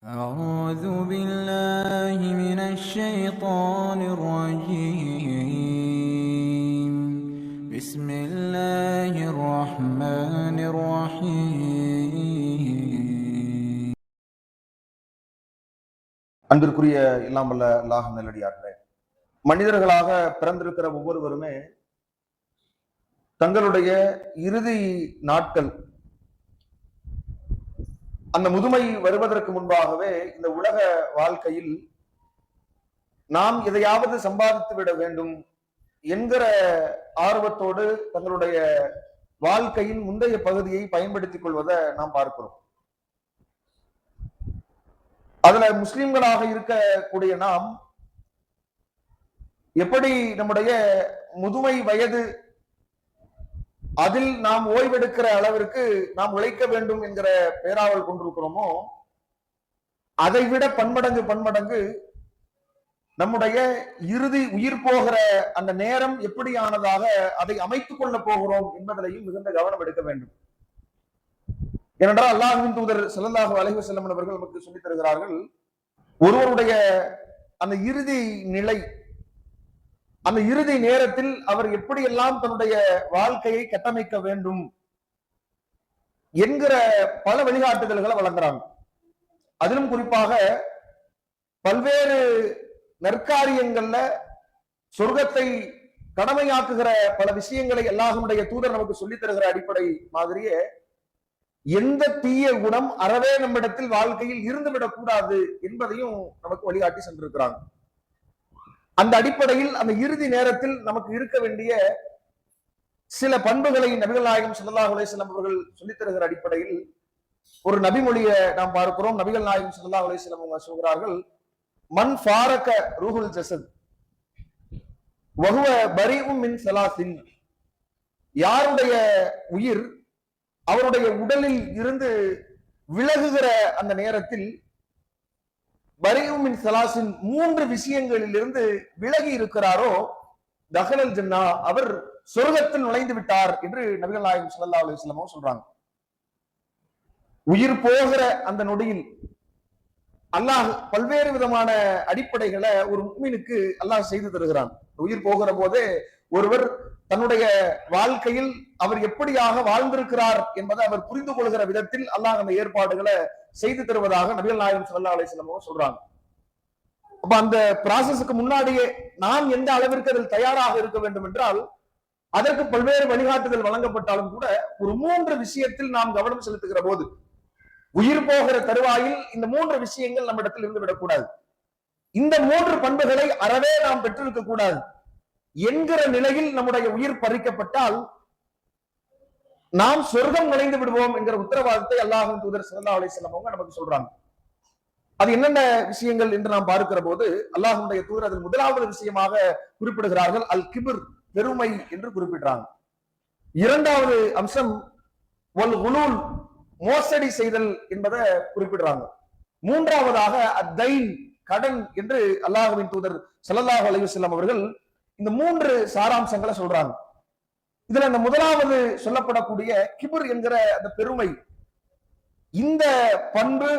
أعوذ بالله من الشيطان الرجيم بسم الله الرحمن الرحيم. அன்பிற்குரிய எல்லாம் வல்ல அல்லாஹ் நல்லடியார்களே, மனிதர்களாக பிறந்திருக்கிற ஒவ்வொருவருமே தங்களுடைய இறுதி நாட்கள், அந்த முதுமை வருவதற்கு முன்பாகவே இந்த உலக வாழ்க்கையில் நாம் எதையாவது சம்பாதித்து விட வேண்டும் என்கிற ஆர்வத்தோடு தங்களுடைய வாழ்க்கையின் முந்தைய பகுதியை பயன்படுத்திக் கொள்வதை நாம் பார்க்கிறோம். அதுல முஸ்லிம்களாக இருக்கக்கூடிய நாம் எப்படி நம்முடைய முதுமை வயது அதில் நாம் ஓய்வெடுக்கிற அளவிற்கு நாம் உழைக்க வேண்டும் என்கிற பேராவல் கொண்டிருக்கிறோமோ, அதை விட பன்மடங்கு நம்முடைய இறுதி உயிர் போகிற அந்த நேரம் எப்படியானதாக அதை அமைத்துக் கொள்ள போகிறோம் என்பதிலையும் மிகுந்த கவனம் எடுக்க வேண்டும். ஏனென்றால் அல்லாஹ்வின் தூதர் ஸல்லல்லாஹு அலைஹி வஸல்லம் அவர்கள் நமக்கு சொல்லித் தருகிறார்கள், ஒருவருடைய அந்த இறுதி நிலை, அந்த இறுதி நேரத்தில் அவர் எப்படியெல்லாம் தன்னுடைய வாழ்க்கையை கட்டமைக்க வேண்டும் என்கிற பல வழிகாட்டுதல்களை வழங்குறாங்க. அதிலும் குறிப்பாக பல்வேறு நற்காரியங்கள்ல சொர்க்கத்தை கடமையாக்குகிற பல விஷயங்களை அல்லாஹ்வுடைய தூதர் நமக்கு சொல்லித் தருகிற அடிப்படை மாதிரியே எந்த தீய குணம் அறவே நம்மிடத்தில் வாழ்க்கையில் இருந்துவிடக் கூடாது என்பதையும் நமக்கு வழிகாட்டி சென்றிருக்கிறாங்க. அந்த அடிப்படையில் அந்த இறுதி நேரத்தில் நமக்கு இருக்க வேண்டிய சில பண்புகளை நபிகள் நாயகம் ஸல்லல்லாஹு அலைஹி வஸல்லம் அவர்கள் சொல்லித் தருகிற அடிப்படையில் ஒரு நபிமொழியை நாம் பார்க்கிறோம். நபிகள் நாயகம் ஸல்லல்லாஹு அலைஹி வஸல்லம் அவங்க சொல்கிறார்கள், மன் ஃபாரக ரூஹுல் ஜஸத் வஹுவ பரீஉம் மின் ஸலாஸின், யாருடைய உயிர் அவருடைய உடலில் இருந்து விலகுகிற அந்த நேரத்தில் பரீஉம் மின் ஸலாஸின், மூன்று விஷயங்களில் இருந்து விலகி இருக்கிறாரோ, தஹலல் ஜன்னா, அவர் சொர்க்கத்தில் நுழைந்து விட்டார் என்று நபிகள் நாயகம் ஸல்லல்லாஹு அலைஹி வஸல்லம் சொல்றாங்க. உயிர் போகிற அந்த நொடியில் அல்லாஹ் பல்வேறு விதமான அடிப்படைகளை ஒரு முஃமினுக்கு அல்லாஹ் செய்து தருகிறான். உயிர் போகிற போதே ஒருவர் தன்னுடைய வாழ்க்கையில் அவர் எப்படியாக வாழ்ந்திருக்கிறார் என்பதை அவர் புரிந்து கொள்கிற விதத்தில் அல்லாஹ் அந்த ஏற்பாடுகளை செய்து தருவதாக நபிகள் நாயகம் ஸல்லல்லாஹு அலைஹி வஸல்லம் சொல்றாங்க. அப்ப அந்த ப்ராசஸ்க்கு முன்னாடியே நாம் எந்த அளவிற்கு அதில் தயாராக இருக்க வேண்டும் என்றால், அதற்கு பல்வேறு வழிகாட்டுதல் வழங்கப்பட்டாலும் கூட ஒரு மூன்று விஷயத்தில் நாம் கவனம் செலுத்துகிற போது, உயிர் போகிற தருவாயில் இந்த மூன்று விஷயங்கள் நம்ம இடத்தில் இருந்து விடக்கூடாது, இந்த மூன்று பண்புகளை அறவே நாம் பெற்றிருக்க கூடாது என்கிற நிலையில் நம்முடைய உயிர் பறிக்கப்பட்டால் நாம் சொர்க்கம் நுழைந்து விடுவோம் என்கிற உத்தரவாதத்தை அல்லாஹ்வின் தூதர் ஸல்லல்லாஹு அலைஹி வஸல்லம் அவங்க நமக்கு சொல்றாங்க. அது என்னென்ன விஷயங்கள் என்று நாம் பார்க்கிற போது, அல்லாஹ்வுடைய தூதர் அதில் முதலாவது விஷயமாக குறிப்பிடுகிறார்கள் அல் கிப்ர், பெருமை என்று குறிப்பிடுறாங்க. இரண்டாவது அம்சம் வல் குலூல், மோசடி செய்தல் என்பதை குறிப்பிடுறாங்க. மூன்றாவதாக அத்தைன், கடன் என்று அல்லாஹ்வின் தூதர் ஸல்லல்லாஹு அலைஹி வஸல்லம் அவர்கள் இந்த மூன்று சாராம்சங்களை சொல்றாங்க. இதுல அந்த முதலாவது சொல்லப்படக்கூடிய கிப்ர் என்கிற அந்த பெருமை, இந்த பண்பு,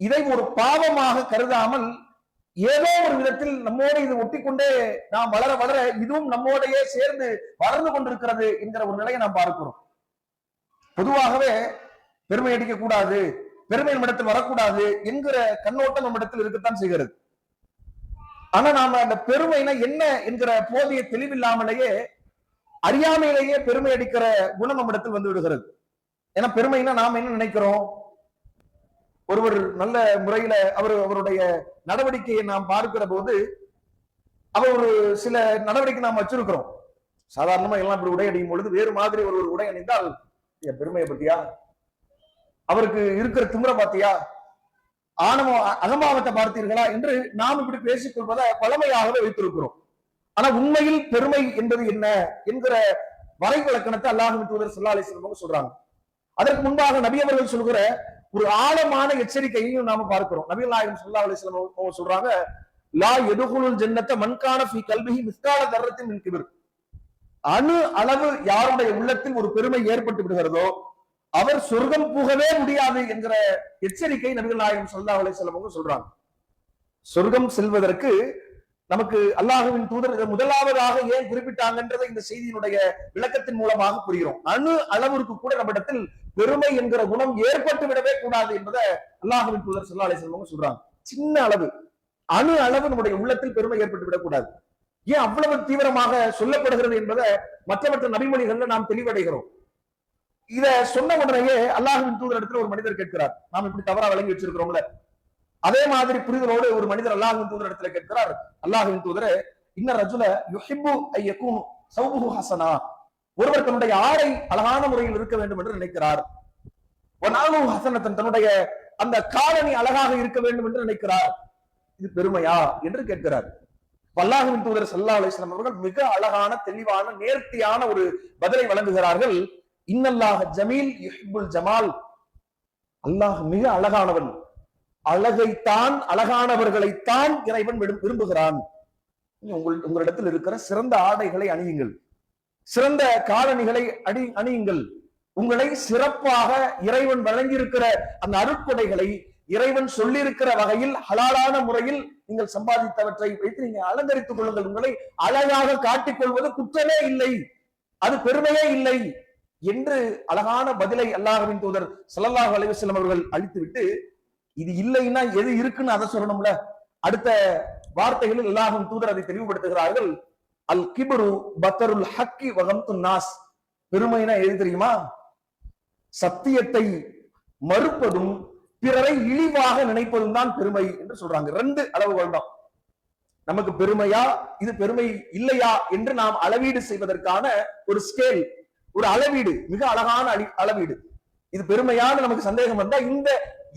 இதை ஒரு பாவமாக கருதாமல் ஏதோ ஒரு விதத்தில் நம்மோடு இது ஒட்டிக்கொண்டே நாம் வளர வளர இதுவும் நம்மோடையே சேர்ந்து வளர்ந்து கொண்டிருக்கிறது என்கிற ஒரு நிலையை நாம் பார்க்கிறோம். பொதுவாகவே பெருமை அடிக்க கூடாது, பெருமை நம்மிடத்தில் வரக்கூடாது என்கிற கண்ணோட்டம் நம்மிடத்தில் இருக்கத்தான் செய்கிறது. ஆனா நாம அந்த பெருமைனா என்ன என்கிற போதிய தெளிவில்லாமலேயே அறியாமையிலேயே பெருமை அடிக்கிற குணம் நம்மிடத்தில் வந்து விடுகிறது. ஏன்னா பெருமைனா நாம் என்ன நினைக்கிறோம், ஒருவர் நல்ல முறையில அவருடைய நடவடிக்கையை நாம் பார்க்கிற போது அவர் ஒரு சில நடவடிக்கை நாம் வச்சிருக்கிறோம். சாதாரணமா எல்லாம் இப்படி உடை அணியும் பொழுது வேறு மாதிரி ஒரு உடை அணிந்தால், என் பெருமையை பத்தியா, அவருக்கு இருக்கிற திமிர பாத்தியா, ஆணவ அகம்பாவத்தை பார்த்தீர்களா என்று நாம் இப்படி பேசிக் கொள்வதை பழமையாகவே வைத்திருக்கிறோம். ஆனா உண்மையில் பெருமை என்பது என்ன என்கிற வரைவிலக்கணத்தை அல்லாஹ்வின் தூதர் ஸல்லல்லாஹு அலைஹி வஸல்லம் சொல்றாங்க. அதற்கு முன்பாக நபி அவர்கள் சொல்கிற ஒரு ஆழமான எச்சரிக்கையையும் நாம பார்க்கிறோம். நபிகள் நாயகம் ஸல்லல்லாஹு அலைஹி வஸல்லம் சொல்றாங்க, லா யதுகுலுல் ஜன்னத மன் கான ஃபீ கல்பிஹி மிஸ்கால தர்ரத்தின் மின் கிப்ர், அணு அளவு யாருடைய உள்ளத்தில் ஒரு பெருமை ஏற்பட்டு விடுகிறதோ அவர் சொர்க்கம் புகவே முடியாது என்கிற எச்சரிக்கை நபிகள் நாயகம் ஸல்லல்லாஹு அலைஹி வஸல்லம் அவங்க சொல்றாங்க. சொர்க்கம் செல்வதற்கு நமக்கு அல்லாஹ்வின் தூதர் இதை முதலாவதாக ஏன் குறிப்பிட்டாங்கன்றதை இந்த செய்தியினுடைய விளக்கத்தின் மூலமாக புரிகிறோம். அணு அளவிற்கு கூட நம்மிடத்தில் பெருமை என்கிற குணம் ஏற்பட்டு விடவே கூடாது என்பதை அல்லாஹ்வின் தூதர் ஸல்லல்லாஹு அலைஹி வஸல்லம் சொல்றாங்க. சின்ன அளவு, அணு அளவு நம்முடைய உள்ளத்தில் பெருமை ஏற்பட்டு விடக்கூடாது. ஏன் அவ்வளவு தீவிரமாக சொல்லப்படுகிறது என்பதை மற்ற நபிமொழிகள்ல நாம் தெளிவடைகிறோம். இத சொன்ன உடனேயே அல்லாஹ்வின் தூதர் இடத்துல ஒரு மனிதர் கேட்கிறார், நாம் இப்படி தவறா வழங்கி வச்சிருக்கிறோம்ல, அதே மாதிரி புரிதலோடு ஒரு மனிதர் அல்லாஹ்வின் தூதர் இடத்துல கேட்கிறார், அல்லாஹ்வின் தூதரே, இன்ன ரஜுல யுஹிப்பு ஐ யகூனு ஸௌபுஹு ஹஸனா, ஒருவர் தன்னுடைய ஆடை அழகான முறையில் இருக்க வேண்டும் என்று நினைக்கிறார். வனாலு ஹஸனத்தன், தன்னுடைய அந்த காலணி அழகாக இருக்க வேண்டும் என்று நினைக்கிறார். இது பெருமையா என்று கேட்கிறார். அல்லாஹ்வின் தூதர் ஸல்லல்லாஹு அலைஹி வஸல்லம் அவர்கள் மிக அழகான, தெளிவான, நேர்த்தியான ஒரு பதிலை வழங்குகிறார்கள். இன்னல்லாஹ ஜமீல் யுஹிப்புல் ஜமால், அல்லாஹ் மிக அழகானவன், அழகைத்தான், அழகானவர்களைத்தான் இறைவன் விரும்புகிறான். உங்களிடத்தில் இருக்கிற சிறந்த ஆடைகளை அணியுங்கள், சிறந்த காலணிகளை அணியுங்கள், உங்களை சிறப்பாக இறைவன் வழங்கியிருக்கிற அந்த அருட்கொடைகளை இறைவன் சொல்லியிருக்கிற வகையில் ஹலாலான முறையில் நீங்கள் சம்பாதித்தவற்றை வைத்து நீங்க அலங்கரித்துக் கொள்ளுங்கள். உங்களை அழகாக காட்டிக் கொள்வது குற்றமே இல்லை, அது பெருமையே இல்லை என்று அழகான பதிலை அல்லாஹ்வின் தூதர் ஸல்லல்லாஹு அலைஹி வஸல்லம் அவர்கள் அளித்துவிட்டு, இது இல்லைன்னா எது இருக்குன்னு அதை சொல்லணும்ல. அடுத்த வார்த்தைகளில் அல்லாஹ்வின் தூதர் அதை தெளிவுபடுத்துகிறார்கள். அல் கிப்ரு பத்தருல் ஹக்கி வகம்துன் நாஸ், பெருமைனா எது தெரியுமா? சத்தியத்தை மறுப்பதும் பிறரை இழிவாக நினைப்பதும் தான் பெருமை என்று சொல்றாங்க. 2 அளவுகள் தான் நமக்கு பெருமையா, இது பெருமை இல்லையா என்று நாம் அளவீடு செய்வதற்கான ஒரு ஸ்கேல், ஒரு அளவீடு, மிக அழகான அளவீடு. இது பெருமையான நமக்கு சந்தேகம் வந்தா இந்த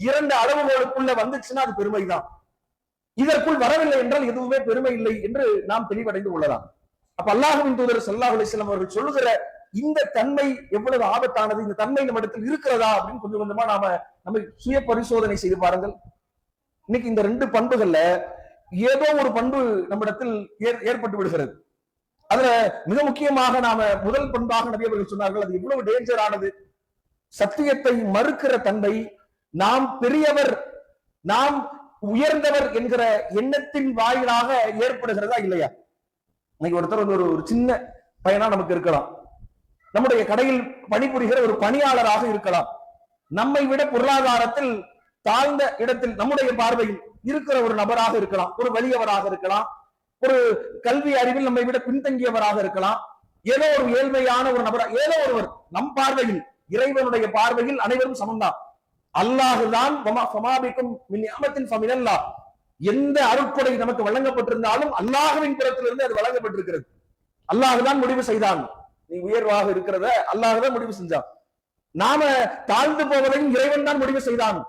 2 அளவுகளுக்குள்ள வந்துச்சுன்னா அது பெருமைதான். இதற்குள் வரவில்லை என்றால் எதுவுமே பெருமை இல்லை என்று நாம் தெளிவடைந்து கொள்ளலாம். அப்ப அல்லாஹ்வின் தூதர் ஸல்லல்லாஹு அலைஹி வஸல்லம் அவர்கள் சொல்லுகிற இந்த தன்மை எவ்வளவு ஆபத்தானது, இந்த தன்மை நம்ம இடத்தில் இருக்கிறதா அப்படின்னு கொஞ்சம் கொஞ்சமா நம்ம சுய பரிசோதனை செய்து பாருங்கள். இன்னைக்கு இந்த 2 பண்புகள்ல ஏதோ ஒரு பண்பு நம்ம இடத்தில் ஏற்பட்டு விடுகிறது. அதுல மிக முக்கியமாக முதல் பண்பாக நபி அவர்கள் சொன்னார்கள், அது எவ்வளவு டேஞ்சர் ஆனது. சத்தியத்தை மறுக்கிற தன்மை, நாம் பெரியவர், நாம் உயர்ந்தவர் என்கிற எண்ணத்தின் வாயிலாக ஏற்படுகிறதா இல்லையா? இன்னைக்கு ஒருத்தர் ஒரு சின்ன பையனா நமக்கு இருக்கலாம், நம்முடைய கடையில் பணிபுரிகிற ஒரு பணியாளராக இருக்கலாம், நம்மை விட பொருளாதாரத்தில் தாழ்ந்த இடத்தில் நம்முடைய பார்வையில் இருக்கிற ஒரு நபராக இருக்கலாம், ஒரு வலியவராக இருக்கலாம், ஒரு கல்வி அறிவில் நம்மை விட பின்தங்கியவராக இருக்கலாம், ஏதோ ஒரு ஏழ்மையான ஒரு நபரா, ஏதோ ஒருவர் நம் பார்வையில், இறைவனுடைய பார்வையில் அனைவரும் சமம்தான். அல்லாஹுதான் எந்த அருட்கொடை நமக்கு வழங்கப்பட்டிருந்தாலும் அல்லாஹுவின் புறத்திலிருந்து அது வழங்கப்பட்டிருக்கிறது. அல்லாஹுதான் முடிவு செய்தான். நீ உயர்வாக இருக்கிறத அல்லாஹுதான் முடிவு செஞ்சான். நாம தாழ்ந்து போவதையும் இறைவன் தான் முடிவு செய்தான்.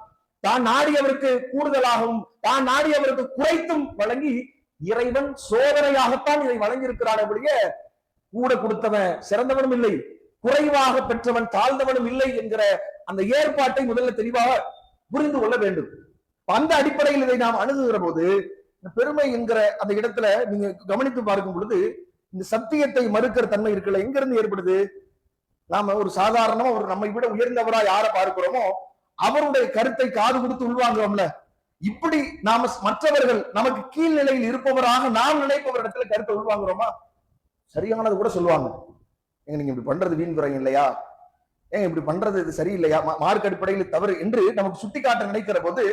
தான் நாடியவருக்கு கூடுதலாகவும் தான் நாடியவருக்கு குறைத்தும் வழங்கி இறைவன் சோதனையாகத்தான் இதை வழங்கி இருக்கிறான். அப்படிய கூட கொடுத்தவன் சிறந்தவனும் இல்லை, குறைவாக பெற்றவன் தாழ்ந்தவனும் இல்லை என்கிற அந்த ஏற்பாட்டை முதல்ல தெளிவாக புரிந்து கொள்ள வேண்டும். அந்த அடிப்படையில் இதை நாம் அணுகுகிற போது இந்த பெருமை என்கிற அந்த இடத்துல நீங்க கவனித்து பார்க்கும் பொழுது இந்த சத்தியத்தை மறுக்கிற தன்மை இருக்குல்ல, எங்க இருந்து ஏற்படுது? நாம ஒரு சாதாரணமா ஒரு நம்மை விட உயர்ந்தவரா யாரை பார்க்கிறோமோ அவருடைய கருத்தை காது கொடுத்து உள்வாங்குறோம்ல, இப்படி நாம மற்றவர்கள் நமக்கு கீழ்நிலையில் இருப்பவராக நாம் நினைப்பவரிடத்துல கருத்தை உள்வாங்குறோமா? சரியானது கூட சொல்லுவாங்க, ஏங்க நீங்க இப்படி பண்றது வீண் குறையும் இல்லையா, ஏங்க இப்படி பண்றது இது சரியில்லையா, மார்க் அடிப்படையில் தவறு என்று நமக்கு சுட்டி காட்ட நினைக்கிற போது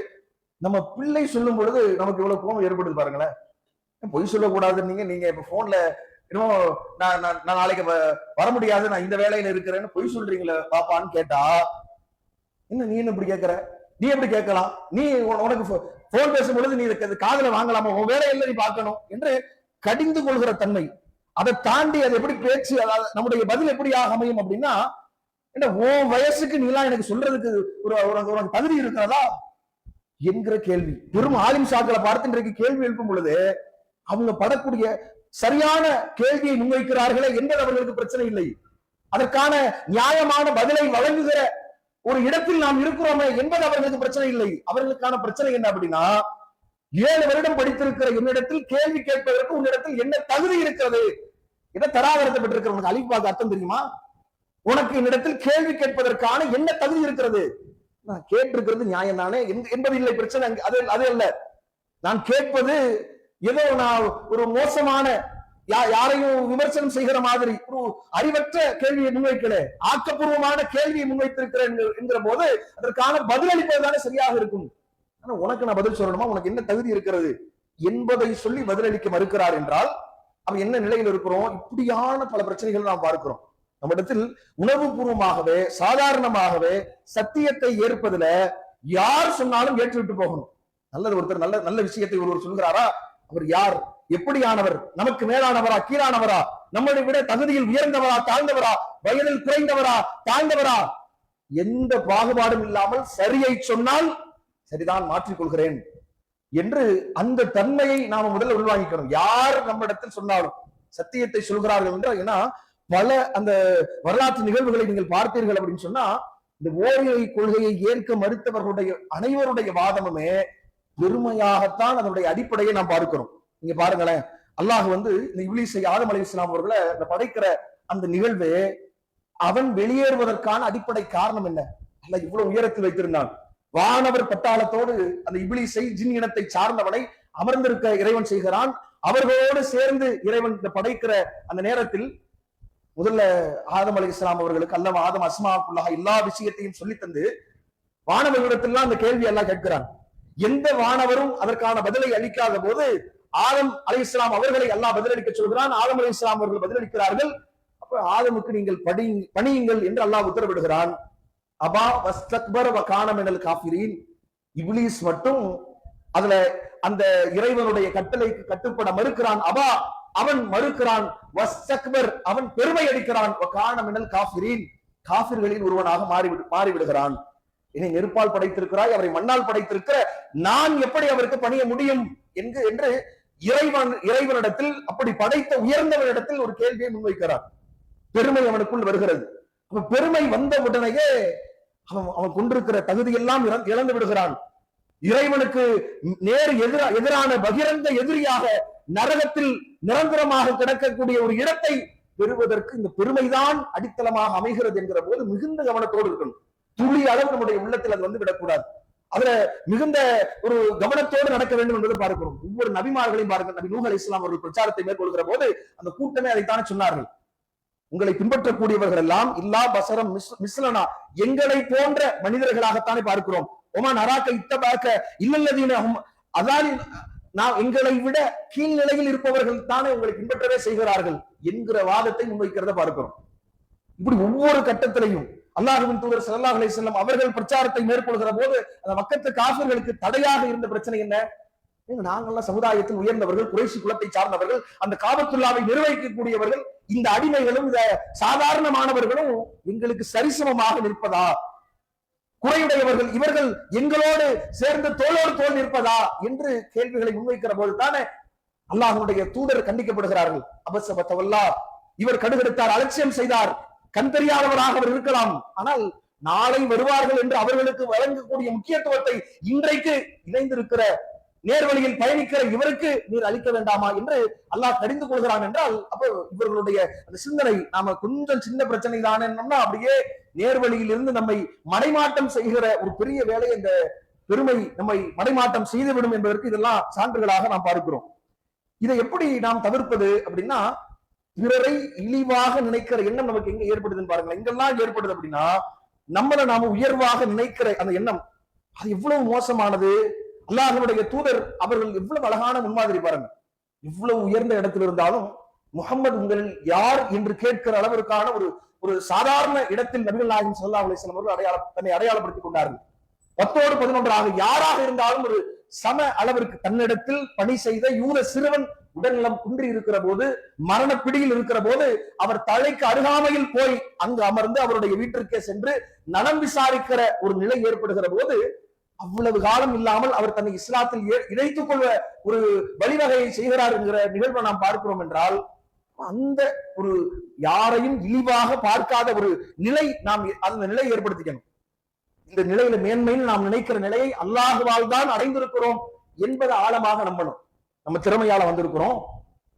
நம்ம பிள்ளை சொல்லும் பொழுது நமக்கு இவ்வளவு கோபம் ஏற்படுது பாருங்களேன். பொய் சொல்லக்கூடாது, நீங்க இப்ப போன்ல இன்னும் நான் நாளைக்கு வர முடியாது, நான் இந்த வேலையில இருக்கிறேன்னு பொய் சொல்றீங்களே பாப்பான்னு கேட்டா, என்ன நீ என்ன இப்படி கேட்கிற, நீ எப்படி கேட்கலாம், நீ உனக்கு போன் பேசும் பொழுது நீ காதுல வாங்கலாமா, உன் வேலையில நீ பார்க்கணும் என்று கடிந்து கொள்கிற தன்மை. அதை தாண்டி அது எப்படி பேச்சு, நம்முடைய பதில் எப்படி அமையும் அப்படின்னா, என்ன உன் வயசுக்கு நீலாம் எனக்கு சொல்றதுக்கு உனக்கு தகுதி இருக்கிறதா என்கிற கேள்வி. பெரும் ஆலிம் ஷாக்களை பார்த்து இன்றைக்கு கேள்வி எழுப்பும் பொழுது அவங்க படக்கூடிய சரியான கேள்வியை முன்வைக்கிறார்களே என்பது அவர்களுக்கு பிரச்சனை இல்லை. அதற்கான நியாயமான பதிலை வழங்குகிற ஒரு இடத்தில் நாம் இருக்கிறோமே என்பது அவர்களுக்கு பிரச்சனை இல்லை. அவர்களுக்கான பிரச்சனை என்ன அப்படின்னா, 7 வருடம் படித்திருக்கிற என்னிடத்தில் கேள்வி கேட்பதற்கு உன்னிடத்தில் என்ன தகுதி இருக்கிறது, என்ன தராதரத்தை பெற்றிருக்கிற, உனக்கு அலிஃபாக்கு அர்த்தம் தெரியுமா, உனக்கு என்னிடத்தில் கேள்வி கேட்பதற்கான என்ன தகுதி இருக்கிறது? நான் கேட்டிருக்கிறது நியாயம் தானே என்பது இல்லை பிரச்சனை. அது அல்ல. நான் கேட்பது ஏதோ நான் ஒரு மோசமான யாரையும் விமர்சனம் செய்கிற மாதிரி ஒரு அறிவற்ற கேள்வியை முன்வைக்கல, ஆக்கப்பூர்வமான கேள்வியை முன்வைத்திருக்கிறேன் என்கிற போது அதற்கான பதிலளிப்பதுதானே சரியாக இருக்கும். ஆனா உனக்கு நான் பதில் சொல்லணுமா, உனக்கு என்ன தகுதி இருக்கிறது என்பதை சொல்லி பதிலளிக்க மறுக்கிறார் என்றால் அவன் என்ன நிலையில் இருக்கிறோம்? இப்படியான பல பிரச்சனைகள் நாம் பார்க்கிறோம். நம்மிடத்தில் உணர்வு பூர்வமாகவே சாதாரணமாகவே சத்தியத்தை ஏற்பதுல யார் சொன்னாலும் ஏற்றுவிட்டு போகணும். நல்லது, ஒருத்தர் நல்ல நல்ல விஷயத்தை ஒருவர் சொல்கிறாரா, அவர் யார், எப்படியானவர், நமக்கு மேலானவரா கீழானவரா, நம்மளை விட தகுதியில் உயர்ந்தவரா தாழ்ந்தவரா, வயதில் குறைந்தவரா தாழ்ந்தவரா, எந்த பாகுபாடும் இல்லாமல் சரியை சொன்னால் சரிதான், மாற்றிக்கொள்கிறேன் என்று அந்த தன்மையை நாம முதல்ல உள்வாங்கிக்கணும். யார் நம்மிடத்தில் சொன்னாலும் சத்தியத்தை சொல்கிறார்கள் என்றால், ஏன்னா பல அந்த வரலாற்று நிகழ்வுகளை நீங்கள் பார்த்தீர்கள் அப்படின்னு சொன்னா, இந்த ஓரிரை கொள்கையை ஏற்க மறுத்தவர்களுடைய அனைவருடைய வாதமுமே பெருமையாகத்தான் அதனுடைய அடிப்படையை நாம் பார்க்கிறோம். நீங்க பாருங்களேன், அல்லாஹ் இந்த இப்லீஸை ஆதம் அலைஹிஸ்ஸலாம் அவர்களை படைக்கிற அந்த நிகழ்வு, அவன் வெளியேறுவதற்கான அடிப்படை காரணம் என்ன? அல்லாஹ் இவ்வளவு உயரத்தில் வைத்திருந்தான். வானவர் பட்டாளத்தோடு அந்த இப்லீஸை ஜின் இனத்தை சார்ந்தவனை அமர்ந்திருக்க இறைவன் செய்கிறான். அவர்களோடு சேர்ந்து இறைவன் படைக்கிற அந்த நேரத்தில் முதல்ல ஆதம் அலைஹிஸ்ஸலாம் அவர்களுக்கு அல்லாஹ் ஆதம் அஸ்மாவுல்லாஹ் எல்லா விஷயத்தையும் சொல்லி தந்து வானவர்களிடத்திலாம் அந்த கேள்வி எல்லாம் கேட்கிறான். எந்த வானவரும் அதற்கான பதிலை அளிக்காத போது ஆதம் அலைஹிஸ்ஸலாம் அவர்களை அல்லாஹ் பதிலளிக்க சொல்கிறான். ஆதம் அலைஹிஸ்ஸலாம் அவர்கள் பதிலளிக்கிறார்கள். அப்ப ஆதமுக்கு நீங்கள் பணியுங்கள் என்று அல்லாஹ் உத்தரவிடுகிறான். அபா வஸ்தக்பர வகான மினல் காஃபிரீன், இப்லீஸ் மட்டும் அதுல அந்த இறைவனுடைய கட்டளைக்கு கட்டுப்பட மறுக்கிறான். அபா, அவன் மறுக்கிறான். வஸ்தக்பர், அவன் பெருமை அடிக்கிறான். வகான மினல் காஃபிரீன், காஃபிர்களில் ஒருவனாக மாறிவிடுகிறான். என்னை நெருப்பால் படைத்திருக்கிறாய், அவரை மண்ணால் படைத்திருக்கிற நான் எப்படி அவருக்கு பணிய முடியும் என்று இறைவனிடத்தில், அப்படி படைத்த உயர்ந்தவனிடத்தில் ஒரு கேள்வியை முன்வைக்கிறான். பெருமை அவனுக்குள் வருகிறது. பெருமை வந்த உடனேயே அவன் கொண்டிருக்கிற தகுதியெல்லாம் இழந்து விடுகிறான். இறைவனுக்கு எதிரான பகிரங்க எதிரியாக நரகத்தில் நிரந்தரமாக கிடக்கக்கூடிய ஒரு இடத்தை பெறுவதற்கு இந்த பெருமைதான் அடித்தளமாக அமைகிறது என்கிற போது மிகுந்த கவனத்தோடு இருக்கணும். துளி அளவு நம்முடைய உள்ளத்தில் அது விடக்கூடாது. அதுல மிகுந்த ஒரு கவனத்தோடு நடக்க வேண்டும் என்பதை பார்க்கிறோம். ஒவ்வொரு நபிமார்களையும் பாருங்கள். நபி நூஹ் அலைஹிஸ்ஸலாம் அவர்கள் பிரச்சாரத்தை மேற்கொள்கிற போது அந்த கூட்டமே அதைத்தானே சொன்னார்கள். உங்களை பின்பற்றக்கூடியவர்கள் எல்லாம் இல்லா பசரம் மிஸ்லனா, எங்களை போன்ற மனிதர்களாகத்தானே பார்க்கிறோம். ஒமான் அராக்க இத்தபாக்க இல்லல்லதீன அதானி, நான் எங்களை விட கீழ்நிலையில் இருப்பவர்கள் தானே உங்களை பின்பற்றவே செய்கிறார்கள் என்கிற வாதத்தை முன்வைக்கிறத பார்க்கிறோம். இப்படி ஒவ்வொரு கட்டத்திலையும் அல்லாஹ்வின் தூதர் ஸல்லல்லாஹு அலைஹி வஸல்லம் அவர்கள் பிரச்சாரத்தை மேற்கொள்கிற போது அந்த மக்கத்து காஃபிர்களுக்கு தடையாக இருந்த பிரச்சனை என்ன? நாங்கள்லாம் சமுதாயத்தில் உயர்ந்தவர்கள், குறைஷி குலத்தை சார்ந்தவர்கள், அந்த காபத்துல்லாவை நிர்வகிக்கக்கூடியவர்கள், இந்த அடிமைகளும் இந்த சாதாரணமானவர்களும் எங்களுக்கு சரிசமமாக நிற்பதா? குறையுடையவர்கள் இவர்கள் எங்களோடு சேர்ந்து தோளோடு தோல் நிற்பதா என்று கேள்விகளை முன்வைக்கிற போது தானே அல்லாஹ்வுடைய தூதர் கண்டிக்கப்படுகிறார்கள். அபஸபத்தவல்லா, இவர் கடுகெடுத்தார், அலட்சியம் செய்தார், கண் தெரியாதவராக அவர் இருக்கலாம், ஆனால் நாளை வருவார்கள் என்று அவர்களுக்கு வழங்கக்கூடிய முக்கியத்துவத்தை இன்றைக்கு இணைந்திருக்கிற நேர்வழியில் பயணிக்கிற இவருக்கு நீர் அளிக்க வேண்டாமா என்று அல்லாஹ் கடிந்து கொள்கிறான் என்றால், அப்போ இவர்களுடைய அந்த சிந்தனை நாம கொஞ்சம் சின்ன பிரச்சனை தானே அப்படியே நேர்வழியில் இருந்து நம்மை மடைமாட்டம் செய்கிற ஒரு பெரிய வேலை இந்த பெருமை நம்மை மடைமாட்டம் செய்துவிடும் என்பதற்கு இதெல்லாம் சான்றுகளாக நாம் பார்க்கிறோம். இதை எப்படி நாம் தவிர்ப்பது அப்படின்னா, பிறரை இழிவாக நினைக்கிற எண்ணம் நமக்கு எங்க ஏற்படுதுன்னு பாருங்களேன். எங்கெல்லாம் ஏற்படுது அப்படின்னா, நம்மளை நாம உயர்வாக நினைக்கிற அந்த எண்ணம் அது எவ்வளவு மோசமானது. அல்லாஹ்வுடைய தூதர் அவர்கள் எவ்வளவு அழகான முன்மாதிரி பாருங்க. இவ்வளவு உயர்ந்த இடத்தில் இருந்தாலும் முஹம்மது உங்களில் யார் என்று கேட்கிற அளவிற்கான ஒரு சாதாரண இடத்தில் நபிகள் நாயகம் ஸல்லல்லாஹு அலைஹி வஸல்லம் அவர்கள் தன்னை அடையாளப்படுத்திக் கொண்டார்கள். 10ஓடு 11 யாராக இருந்தாலும் ஒரு சம அளவிற்கு தன்னிடத்தில் பணி செய்த யூத சிறுவன் உடல்நலம் குன்றி இருக்கிற போது, மரணப்பிடியில் இருக்கிற போது, அவர் தலைக்கு அருகாமையில் போய் அங்கு அமர்ந்து அவருடைய வீட்டிற்கே சென்று நலம் விசாரிக்கிற ஒரு நிலை ஏற்படுகிற போது, அவ்வளவு காலம் இல்லாமல் அவர் தன்னை இஸ்லாத்தில் இணைத்துக் கொள்வ ஒரு வழிவகையை செய்கிறார் என்கிற நிகழ்வை நாம் பார்க்கிறோம் என்றால், அந்த ஒரு யாரையும் இழிவாக பார்க்காத ஒரு நிலை நாம் அந்த நிலையை ஏற்படுத்திக்கணும். இந்த நிலையில மேன்மையில் நாம் நினைக்கிற நிலையை அல்லாஹுவால் தான் அடைந்திருக்கிறோம் என்பதை ஆழமாக நம்பணும். நம்ம திறமையால வந்திருக்கிறோம்.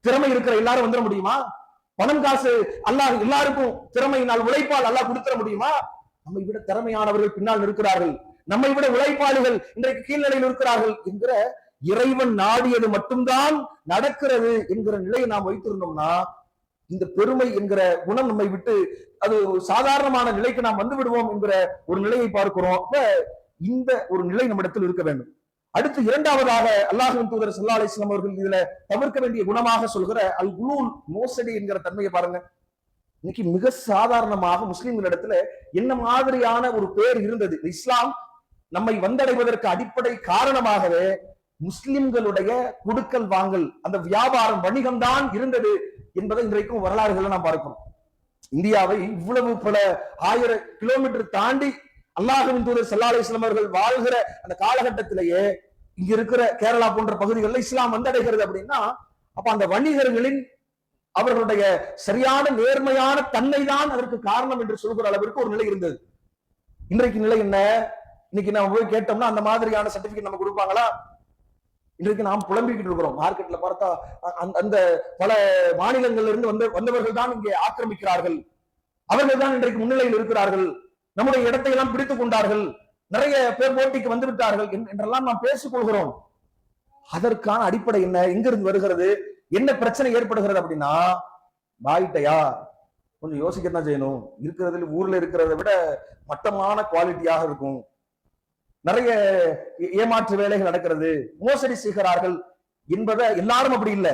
திறமை இருக்கிற எல்லாரும் வந்துட முடியுமா? பணம் காசு அல்லாஹ் எல்லாருக்கும் திறமையினால் உழைப்பால் அல்லாஹ் கொடுத்துட முடியுமா? நம்மை விட திறமையானவர்கள் பின்னால் இருக்கிறார்கள், நம்மை விட உழைப்பாளிகள் இன்றைக்கு கீழ்நிலையில் இருக்கிறார்கள் என்கிற இறைவன் நாடியது மட்டும்தான் நடக்கிறது என்கிற நிலையை நாம் வைத்திருந்தோம்னா இந்த பெருமை என்கிற குணம் நம்மை விட்டு அது சாதாரணமான நிலைக்கு நாம் வந்து விடுவோம் என்கிற ஒரு நிலையை பார்க்கிறோம். அப்ப இந்த ஒரு நிலை நம்மிடத்தில் இருக்க வேண்டும். அடுத்து இரண்டாவதாக அல்லாஹ்வின் தூதர் ஸல்லல்லாஹு அலைஹி வஸல்லம் அவர்கள் இதுல தவிர்க்க வேண்டிய குணமாக சொல்கிற அல் குலூல், மோசடி என்கிற தன்மையை பாருங்க. இன்னைக்கு மிக சாதாரணமாக முஸ்லிம்களிடத்துல என்ன மாதிரியான ஒரு பேர் இருந்தது, இஸ்லாம் நம்மை வந்தடைவதற்கு அடிப்படை காரணமாகவே முஸ்லிம்களுடைய கொடுக்கல் வாங்கல், அந்த வியாபாரம், வணிகம் தான் இருந்தது என்பதை இன்றைக்கும் வரலாறுகளை நாம் பார்க்கிறோம். இந்தியாவை இவ்வளவு பல 1000 கிலோமீட்டர் தாண்டி அல்லாஹ்வின் தூதர் ஸல்லல்லாஹு அலைஹி வஸல்லம் அவர்கள் வாழ்கிற அந்த காலகட்டத்திலேயே இங்க இருக்கிற கேரளா போன்ற பகுதிகளில் இஸ்லாம் வந்தடைகிறது அப்படின்னா, அப்ப அந்த வணிகர்களின் அவர்களுடைய சரியான நேர்மையான தன்மை தான் அதற்கு காரணம் என்று சொல்கிற அளவிற்கு ஒரு நிலை இருந்தது. இன்றைக்கு நிலை என்ன? இன்னைக்கு நம்ம போய் கேட்டோம்னா அந்த மாதிரியான சர்டிபிகேட் நம்ம கொடுப்பாங்களா? இன்றைக்கு நாம் புலம்பிக்கிட்டு இருக்கிறோம். மார்க்கெட்ல பார்த்தா அந்த பல மாநிலங்கள்ல இருந்து வந்தவர்கள் தான் இங்கே ஆக்கிரமிக்கிறார்கள், அவர்கள் தான் இன்றைக்கு முன்னிலையில் இருக்கிறார்கள், நம்முடைய இடத்தை எல்லாம் பிடித்துக் கொண்டார்கள், நிறைய பேர் போட்டிக்கு வந்து விட்டார்கள் என்றெல்லாம் நாம் பேசிக் கொள்கிறோம். அதற்கான அடிப்படை என்ன? எங்கிருந்து வருகிறது? என்ன பிரச்சனை ஏற்படுகிறது அப்படின்னா, பாயிட்டையா கொஞ்சம் யோசிக்கத்தான் செய்யணும். இருக்கிறதுல ஊர்ல இருக்கிறத விட மட்டமான குவாலிட்டியாக இருக்கும், நிறைய ஏமாற்று வேலைகள் நடக்கிறது, மோசடி செய்கிறார்கள் என்பதை எல்லாரும் அப்படி இல்லை.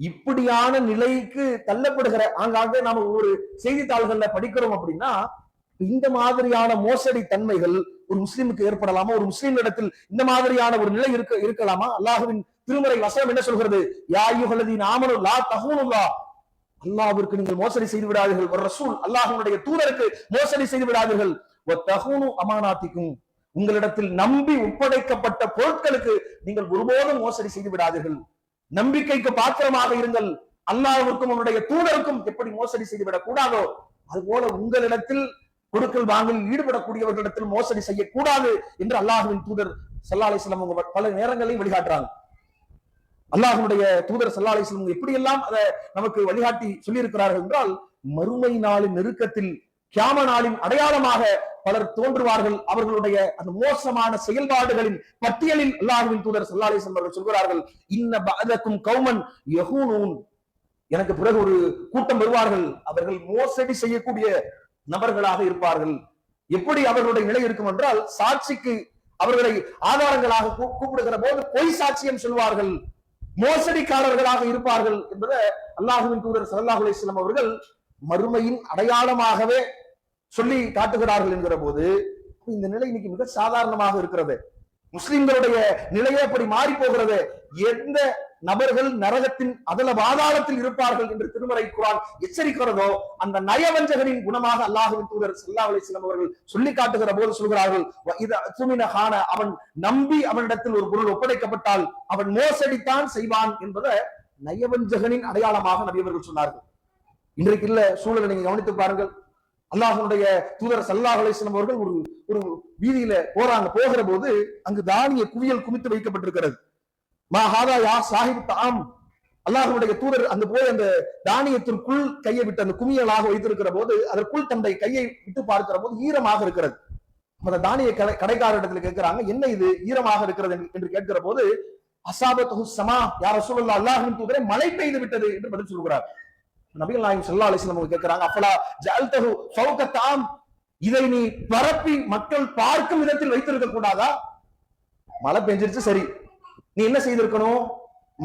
இப்படியான நிலைக்கு தள்ளப்படுகிற ஆங்காங்கே நாம ஒரு செய்தித்தாள்கள்ல படிக்கிறோம் அப்படின்னா, இந்த மாதிரியான மோசடி தன்மைகள் ஒரு முஸ்லிமுக்கு ஏற்படலாமா? ஒரு முஸ்லிம் இடத்தில் இந்த மாதிரியான ஒரு நிலை இருக்கலாமா? அல்லாஹ்வின் திருமறை வசனம் என்ன சொல்கிறது? யா அய்யுஹல்லதீன ஆமனு லா தஹூனுல்லாஹ், அல்லாஹ்விற்கு நீங்கள் மோசடி செய்து விடாதீர்கள், ஒரு ரசூல் அல்லாஹ்வுடைய தூதருக்கு மோசடி செய்து விடாதீர்கள், வ தஹூனு அமானாத்திக்கும், உங்களிடத்தில் நம்பி ஒப்படைக்கப்பட்ட பொருட்களுக்கு நீங்கள் ஒருபோதும் மோசடி செய்து விடாதீர்கள், நம்பிக்கைக்கு பாத்திரமாக இருங்கள். அல்லாஹ்வுக்கும் அவருடைய தூதருக்கும் எப்படி மோசடி செய்து விடக் கூடாதோ அதுபோல உங்களிடத்தில் கொடுக்கல் வாங்கலில் ஈடுபடக்கூடியவர்களிடத்தில் மோசடி செய்யக்கூடாது என்று அல்லாஹ்வின் தூதர் ஸல்லல்லாஹு அலைஹி வஸல்லம் பல நேரங்களில் வழிகாட்டுறாங்க. அல்லாஹ்வுடைய தூதர் ஸல்லல்லாஹு அலைஹி வஸல்லம் எப்படி எல்லாம் அதை நமக்கு வழிகாட்டி சொல்லி இருக்கிறார்கள் என்றால், மறுமை நாளின் நெருக்கத்தில், கியாம நாளின் அடையாளமாக பலர் தோன்றுவார்கள். அவர்களுடைய அந்த மோசமான செயல்பாடுகளின் பட்டியலில் அல்லாஹ்வின் தூதர் ஸல்லல்லாஹு அலைஹி வஸல்லம் அவர்கள் சொல்கிறார்கள், இன்ன பஅதக்கும் கௌமன் யஹூனூன், எனக்கு பிறகு ஒரு கூட்டம் வருவார்கள், அவர்கள் மோசடி செய்யக்கூடிய நபர்களாக இருப்பார்கள். எப்படி அவர்களுடைய நிலை இருக்கும் என்றால், சாட்சிக்கு அவர்களை ஆதாரங்களாக கூப்பிடுகிற போது பொய் சாட்சியம் சொல்வார்கள், மோசடிக்காரர்களாக இருப்பார்கள் என்பதை அல்லாஹ்வின் தூதர் ஸல்லல்லாஹு அலைஹி வஸல்லம் அவர்கள் மறுமையின் அடையாளமாகவே சொல்லி காட்டுகிறார்கள் என்கிற போது இந்த நிலை இன்னைக்கு மிக சாதாரணமாக இருக்கிறது. முஸ்லிம்களுடைய நிலையே அப்படி மாறி போகிறது. எந்த நபர்கள் நரகத்தின் அதல பாதாளத்தில் இருப்பார்கள் என்று திருமறை குர்ஆன் எச்சரிக்கிறதோ அந்த நயவஞ்சகனின் குணமாக அல்லாஹ்வின் தூதர் ஸல்லல்லாஹு அலைஹி வஸல்லம் அவர்கள் சொல்லி காட்டுகிற போது சொல்கிறார்கள், அவன் நம்பி அவனிடத்தில் ஒரு பொருள் ஒப்படைக்கப்பட்டால் அவன் மோசடித்தான் செய்வான் என்பதை நயவஞ்சகனின் அடையாளமாக நபி அவர்கள் சொன்னார்கள். இன்றைக்கு இல்ல சூழலை நீங்க கவனித்து பாருங்கள். அல்லாஹ்வுடைய தூதர் ஸல்லல்லாஹு அலைஹி வஸல்லம் அவர்கள் ஒரு வீதியில போகிற போது அங்கு தானிய குவியல் குமித்து வைக்கப்பட்டிருக்கிறது. மா ஹாதா யா சாஹிப் தாம், அல்லாஹ்வுடைய தூதர் அந்த போய் அந்த தானியத்திற்குள் கையை விட்டு அந்த குமியலாக வைத்திருக்கிற போது அதற்குள் தன்னுடைய கையை விட்டு பார்க்கிற போது ஈரமாக இருக்கிறது. அந்த தானிய கடைக்காரரிடத்தில் கேட்கிறாங்க, என்ன இது ஈரமாக இருக்கிறது என்று கேட்கிற போது, அஸாபத்துஹு ஸமா யா ரசூலுல்லாஹ், அல்லாஹ்வின் தூதரே மழை பெய்து விட்டது என்று பதில் சொல்கிறார். நபிகள் நாயகம் ஸல்லல்லாஹு அலைஹி வஸல்லம் கேட்கிறாங்க, அஃபலா ஜஅல்தஹு ஃபௌக தாம், இதை நீ பரப்பி மக்கள் பார்க்கும் விதத்தில் வைத்திருக்க கூடாதா? மழை பெஞ்சிருச்சு, சரி, நீ என்ன செய்திருக்கணும்?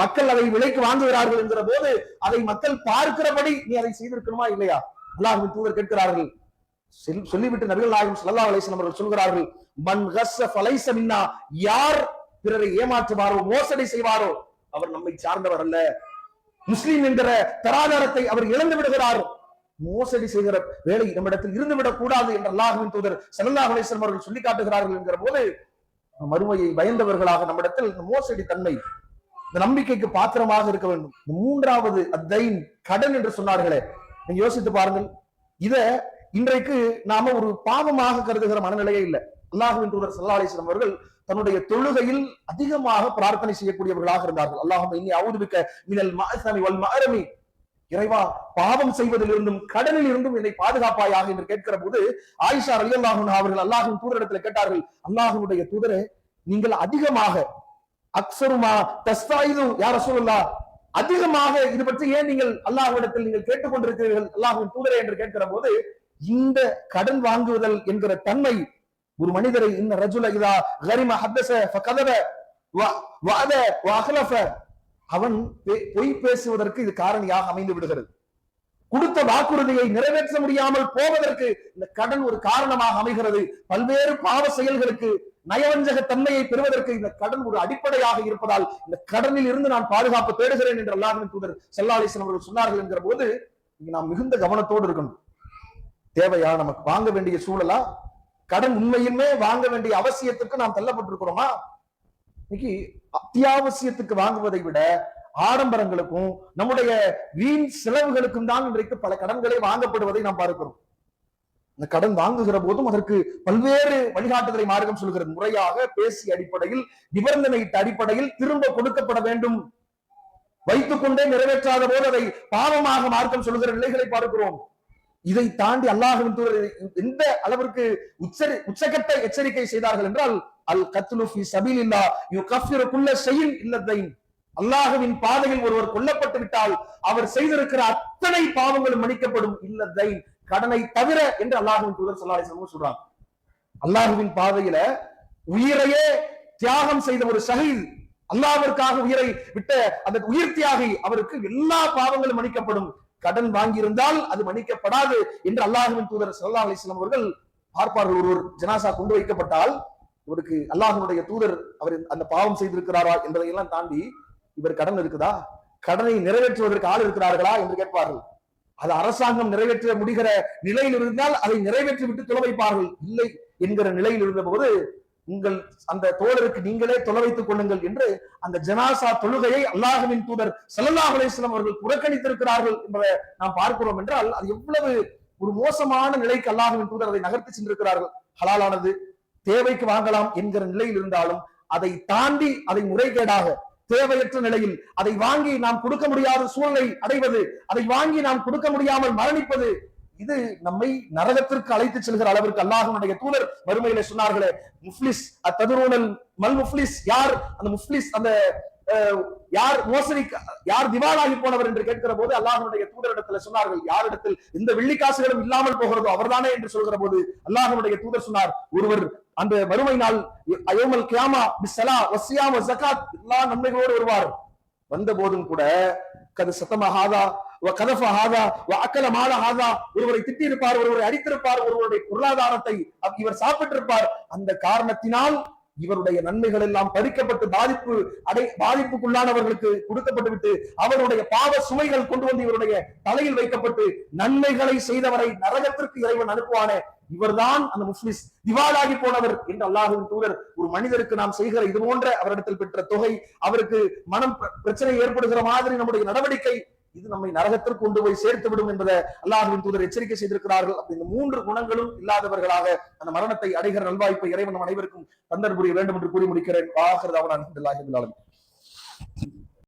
மக்கள் அதை விலைக்கு வாங்குகிறார்கள் என்கிற போது அதை மக்கள் பார்க்கிறபடி நீ அதை செய்திருக்கணுமா இல்லையா? அல்லாஹ்வின் தூதர் கேட்கிறார்கள். சொல்லிவிட்டு நபிகள் நாயகம் ஸல்லல்லாஹு அலைஹி வஸல்லம் அவர்கள் சொல்கிறார்கள், மன் கஸ்ஸ ஃபலைஸ மின்னா, யார் பிறரை ஏமாற்றுவாரோ மோசடி செய்வாரோ அவர் நம்மை சார்ந்தவர் அல்ல. முஸ்லிம் என்கிற தராதரத்தை அவர் இழந்து விடுகிறார். மோசடி செய்கிற வேலை நம்மிடத்தில் இருந்து விடக் கூடாது என்று அல்லாஹ்வின் தூதர் ஸல்லல்லாஹு அலைஹி வஸல்லம் அவர்கள் சொல்லி காட்டுகிறார்கள் என்கிற போது மறுமையை பயந்தவர்களாக நம்மிடத்தில் மோசடி தன்மை, இந்த நம்பிக்கைக்கு பாத்திரமாக இருக்க வேண்டும். மூன்றாவது அத்தைன், கடன் என்று சொன்னார்களே, நீங்க யோசித்து பாருங்கள். இத இன்றைக்கு நாம ஒரு பாவமாக கருதுகிற மனநிலையே இல்லை. அல்லாஹ்வின் தூதர் ஸல்லல்லாஹு அலைஹி வஸல்லம் அவர்கள் தன்னுடைய தொழுகையில் அதிகமாக பிரார்த்தனை செய்யக்கூடியவர்களாக இருந்தார்கள். அல்லாஹும்ம இன்னி அஊது பிக்க மினல் மஅஸமி வல் மஅரமி, இறைவா பாவம் செய்வதிலிருந்தும் கடனில் இருந்தும் என்னை பாதுகாப்பாயாக என்று கேட்கிற போது ஆயிஷா ரலியல்லாஹு அன்ஹா அவர்கள் அல்லாஹ்வின் தூதரிடத்தில் கேட்டார்கள், அல்லாஹ்வுடைய தூதரே, நீங்கள் அதிகமாக அக்ஸருமா தஸ்தாயிது யா ரசூலுல்லாஹ், அதிகமாக இது பற்றி ஏன் நீங்கள் அல்லாஹ்விடத்தில் நீங்கள் கேட்டுக்கொண்டிருக்கிறீர்கள் அல்லாஹ்வின் தூதரே என்று கேட்கிற போது, இந்த கடன் வாங்குவதல் என்கிற தன்மை ஒரு மனிதரை இன்ன ரஜுல இதா கரிம ஹத்தஸ ஃபகதப வஅத வஅக்லஃப, அவன் பொய் பேசுவதற்கு இது காரணியாக அமைந்து விடுகிறது. கொடுத்த வாக்குறுதியை நிறைவேற்ற முடியாமல் போவதற்கு இந்த கடன் ஒரு காரணமாக அமைகிறது. பல்வேறு பாவ செயல்களுக்கு நயவஞ்சக தன்மையை பெறுவதற்கு இந்த கடன் ஒரு அடிப்படையாக இருப்பதால் இந்த கடனில் இருந்து நான் பாதுகாப்பு தேடுகிறேன் என்று அல்லாஹ்வின் தூதர் ஸல்லல்லாஹு அலைஹி வஸல்லம் அவர்கள் சொன்னார்கள் என்கிற போது இங்க நாம் மிகுந்த கவனத்தோடு இருக்கணும். தேவையா, நமக்கு வாங்க வேண்டிய சூழலா, கடன் உண்மையுமே வாங்க வேண்டிய அவசியத்துக்கு நாம் தள்ளப்பட்டிருக்கிறோமா? இன்னைக்கு அத்தியாவசியத்துக்கு வாங்குவதை விட ஆடம்பரங்களுக்கும் நம்முடைய வீண் செலவுகளுக்கும் தான் இன்றைக்கு பல கடன்களை வாங்கப்படுவதை நாம் பார்க்கிறோம். இந்த கடன் வாங்குகிற போதும் அதற்கு பல்வேறு வழிகாட்டுதலை மார்க்கம் சொல்கிறது. முறையாக பேசிய அடிப்படையில், நிபந்தனையிட்ட அடிப்படையில் திரும்ப கொடுக்கப்பட வேண்டும். வைத்துக் கொண்டே நிறைவேற்றாத போது அதை பாவமாக மார்க்கம் சொல்லுகிற நிலைகளை பார்க்கிறோம். இதை தாண்டி அல்லாஹ்வின் தூதர் எந்த அளவிற்கு உச்சகட்ட எச்சரிக்கை செய்தார்கள் என்றால், அல் கத்லு ஃபீ சபீலில்லாஹ் யுகஃபிரு குல்ல ஷைஇன் இல்ல தைன், அல்லாஹ்வின் பாதையில் ஒருவர் கொல்லப்பட்டு விட்டால் அவர் செய்திருக்கிற அத்தனை பாவங்களும் மன்னிக்கப்படும், இல்ல தைன், கடனை தவிர என்று அல்லாஹ்வின் தூதர் ஸல்லல்லாஹு அலைஹி வஸல்லம் சொல்றாங்க. அல்லாஹ்வின் பாதையில உயிரையே தியாகம் செய்த ஒரு ஷஹீத், அல்லாஹ்விற்காக உயிரை விட்ட அந்த உயிர் தியாகி, அவருக்கு எல்லா பாவங்களும் மன்னிக்கப்படும். கடன் வாங்கியிருந்தால் அது மன்னிக்கப்படாது என்று அல்லாஹ்வின் தூதர் ஸல்லல்லாஹு அலைஹி வஸல்லம் அவர்கள் பார்ப்பார்கள். ஒருவர் ஜனாசா கொண்டு வைக்கப்பட்டால் இவருக்கு அல்லாஹ்வுடைய தூதர் அவர் அந்த பாவம் செய்திருக்கிறாரா என்பதையெல்லாம் தாண்டி இவர் கடன் இருக்குதா, கடனை நிறைவேற்றுவதற்கு ஆள் இருக்கிறார்களா என்று கேட்பார்கள். அது அரசாங்கம் நிறைவேற்ற முடிகிற நிலையில் இருந்தால் அதை நிறைவேற்றி விட்டு தொலை வைப்பார்கள். இல்லை என்கிற நிலையில் இருந்த போது உங்கள் அந்த தோழருக்கு நீங்களே தொலை வைத்துக் கொள்ளுங்கள் என்று அந்த ஜனாசா தொழுகையை அல்லாஹ்வின் தூதர் ஸல்லல்லாஹு அலைஹி வஸல்லம் அவர்கள் புறக்கணித்திருக்கிறார்கள் என்பதை நாம் பார்க்கிறோம் என்றால் அது எவ்வளவு ஒரு மோசமான நிலைக்கு அல்லாஹ்வின் தூதர் அதை நகர்த்தி சென்றிருக்கிறார்கள். ஹலாலானது தேவைக்கு வாங்கலாம் என்கிற நிலையில் இருந்தாலும் அதை தாண்டி அதை முறைகேடாக தேவையற்ற நிலையில் அதை வாங்கி நாம் கொடுக்க முடியாத சூழலை அடைவது, அதை வாங்கி நாம் கொடுக்க முடியாமல் மரணிப்பது, இது நம்மை நரகத்திற்கு அழைத்து செல்கிற அளவிற்கு அல்லாஹ்வுடைய தூதர் மறுமையிலே சொன்னார்களே, முஃப்லிஸ் அத்ததுரூனல் மல் முஃப்லிஸ், யார் அந்த முஃப்லிஸ், அந்த யார் மோசடி, யார் திவாலாகி போனவர் என்று கேட்கிற போது அல்லாஹ்வுடைய தூதரிடத்துல சொன்னார்கள், யாரிடத்தில் இந்த வெள்ளிக்காசுகளும் இல்லாமல் போகிறதோ அவர்தானே என்று சொல்கிற போது அல்லாஹ்வுடைய தூதர் சொன்னார், ஒருவர் அந்த மறுமை நாள் யௌமல் கியாமா பிஸ்ஸலா வஸ்ஸியாம் வஸகாத் எல்லா நன்மைகளோடு வருவார். வந்த போதும் கூட கது சத்தமஹாதா வ கதஃபஹாதா வ அக்கல மாலஹாதா, ஒருவரை திட்டியிருப்பார், ஒருவரை அடித்திருப்பார், ஒருவருடைய பொருளாதாரத்தை இவர் சாப்பிட்டிருப்பார். அந்த காரணத்தினால் இவருடைய நன்மைகள் எல்லாம் பறிக்கப்பட்டு பாதிப்புக்குள்ளானவர்களுக்கு கொடுக்கப்பட்டு விட்டு அவருடைய பாவ சுமைகள் கொண்டு வந்து இவருடைய தலையில் வைக்கப்பட்டு நன்மைகளை செய்தவரை நரகத்திற்கு இறைவன் அனுப்புவானே, இவர்தான் அந்த முஃப்லிஸ், திவாலாகி போனவர் என்று அல்லாஹ்வின் தூதர் ஒரு மனிதருக்கு நாம் செய்கிற இது போன்ற அவரிடத்தில் பெற்ற தொகை, அவருக்கு மனம் பிரச்சனை ஏற்படுகிற மாதிரி நம்முடைய நடவடிக்கை, இது நம்மை நரகத்திற்கு கொண்டு போய் சேர்த்து விடும் என்பதை அல்லாஹ்வின் தூதர் எச்சரிக்கை செய்திருக்கிறார்கள். அப்படி இந்த 3 குணங்களும் இல்லாதவர்களாக அந்த மரணத்தை அடைகிற நல்வாய்ப்பை இறைவன் நம் அனைவருக்கும் தந்தர் புரிய வேண்டும் என்று கூறி முடிக்கிறேன். ஆகிரதாவன் அல்ஹம்துலில்லாஹி ரப்பில் ஆலமீன்.